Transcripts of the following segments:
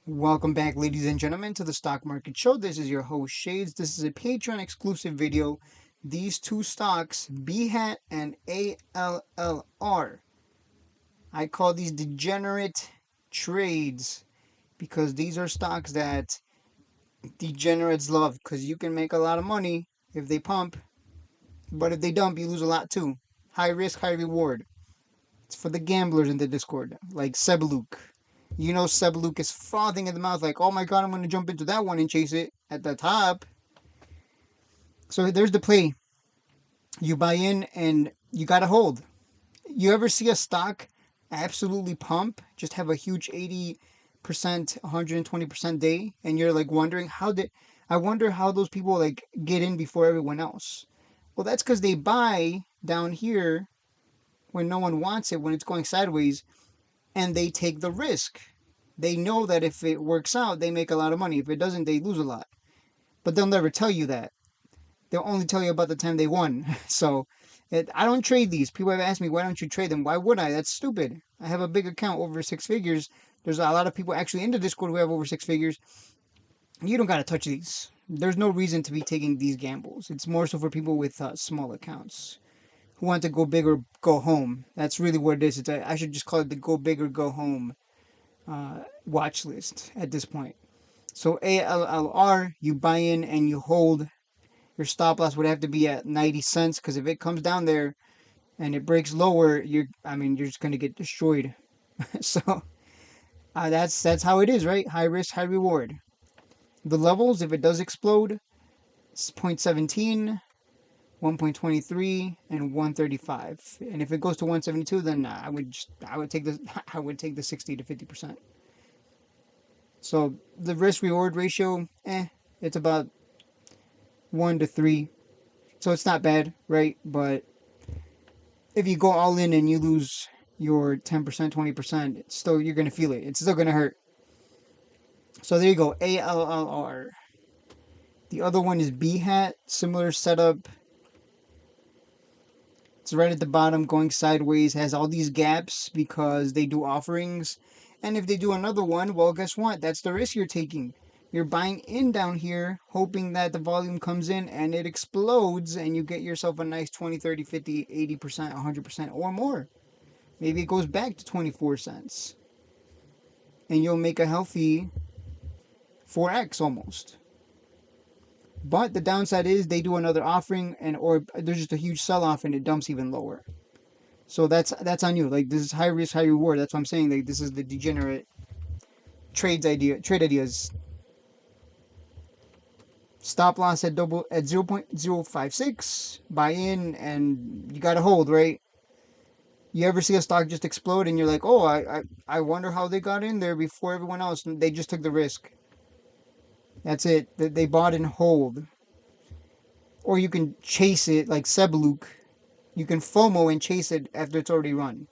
Welcome back, ladies and gentlemen, to the Stock Market Show. This is your host, Shades. This is a Patreon exclusive video. These two stocks, BHAT and ALLR, I call these degenerate trades because these are stocks that degenerates love because you can make a lot of money if they pump, but if they dump, you lose a lot too. High risk, high reward. It's for the gamblers in the Discord, like Sebluke. You know Sebluke is frothing in the mouth like, oh my god, I'm going to jump into that one and chase it at the top. So there's the play. You buy in and you got to hold. You ever see a stock absolutely pump, just have a huge 80%, 120% day, and you're like wondering I wonder how those people like get in before everyone else. Well, that's because they buy down here when no one wants it, when it's going sideways, and they take the risk. They know that if it works out, they make a lot of money. If it doesn't, they lose a lot. But they'll never tell you that. They'll only tell you about the time they won. So I don't trade these. People have asked me, why don't you trade them? Why would I? That's stupid. I have a big account over six figures. There's a lot of people actually in the Discord who have over six figures. You don't got to touch these. There's no reason to be taking these gambles. It's more so for people with small accounts who want to go big or go home. That's really what it is. I should just call it the go big or go home watch list at this point. So ALLR, you buy in and you hold. Your stop loss would have to be at 90 cents because if it comes down there and it breaks lower, you're just gonna get destroyed. So that's how it is, right? High risk, high reward. The levels, if it does explode, it's 0.17, 1.23, and 135. And if it goes to 172, then I would take the I would take the 60 to 50%. So the risk reward ratio, it's about 1 to 3. So it's not bad, right? But if you go all in and you lose your 10%, 20%, it's still you're gonna feel it. It's still gonna hurt. So there you go, ALLR. The other one is BHAT, similar setup. It's right at the bottom, going sideways, has all these gaps because they do offerings. And if they do another one, well, guess what? That's the risk you're taking. You're buying in down here, hoping that the volume comes in and it explodes and you get yourself a nice 20, 30, 50, 80%, 100% or more. Maybe it goes back to 24 cents. And you'll make a healthy 4x almost. But the downside is they do another offering or there's just a huge sell-off and it dumps even lower. So that's on you. Like this is high risk, high reward. That's what I'm saying. Like this is the degenerate trade ideas. Stop loss at 0.056. Buy in and you gotta hold, right? You ever see a stock just explode and you're like, oh, I wonder how they got in there before everyone else. They just took the risk. That's it. They bought and hold. Or you can chase it like Sebluke. You can FOMO and chase it after it's already run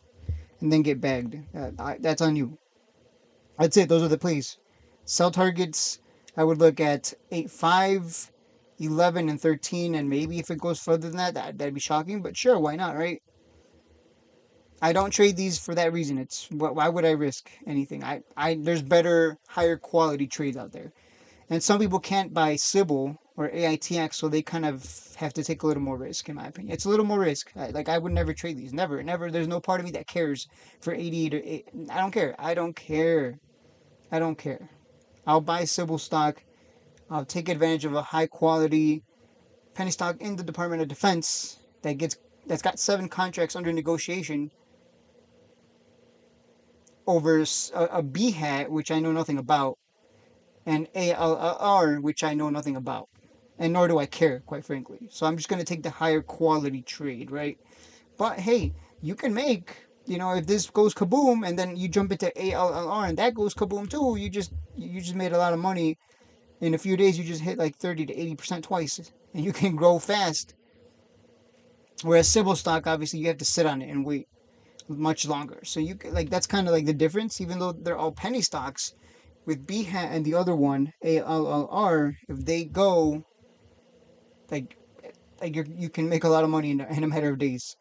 and then get bagged. That's on you. That's it. Those are the plays. Sell targets, I would look at 8, 5, 11, and 13, and maybe if it goes further than that'd be shocking, but sure, why not, right? I don't trade these for that reason. Why would I risk anything? There's better, higher quality trades out there. And some people can't buy Sybil or AITX, so they kind of have to take a little more risk, in my opinion. It's a little more risk. I would never trade these. Never, never. There's no part of me that cares for 88 or 8. I don't care. I don't care. I don't care. I'll buy Sybil stock. I'll take advantage of a high quality penny stock in the Department of Defense that's got 7 contracts under negotiation over a BHAT, which I know nothing about, and ALLR, which I know nothing about. And nor do I care, quite frankly. So I'm just going to take the higher quality trade, right? But hey, you can make, if this goes kaboom and then you jump into ALLR and that goes kaboom too, you just made a lot of money. In a few days, you just hit like 30 to 80% twice, and you can grow fast. Whereas Sybil stock, obviously, you have to sit on it and wait much longer. So that's kind of like the difference. Even though they're all penny stocks, with BHAT and the other one, ALLR, if they go, like you can make a lot of money in a matter of days.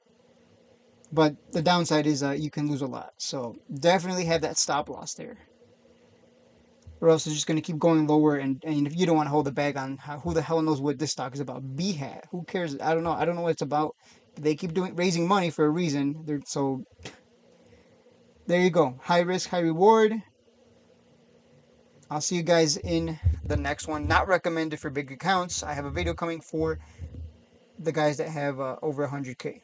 But the downside is you can lose a lot. So definitely have that stop loss there. or else it's just going to keep going lower. And if you don't want to hold the bag on who the hell knows what this stock is about. BHAT, who cares? I don't know. I don't know what it's about. They keep raising money for a reason. So there you go. High risk, high reward. I'll see you guys in the next one. Not recommended for big accounts. I have a video coming for the guys that have over 100K.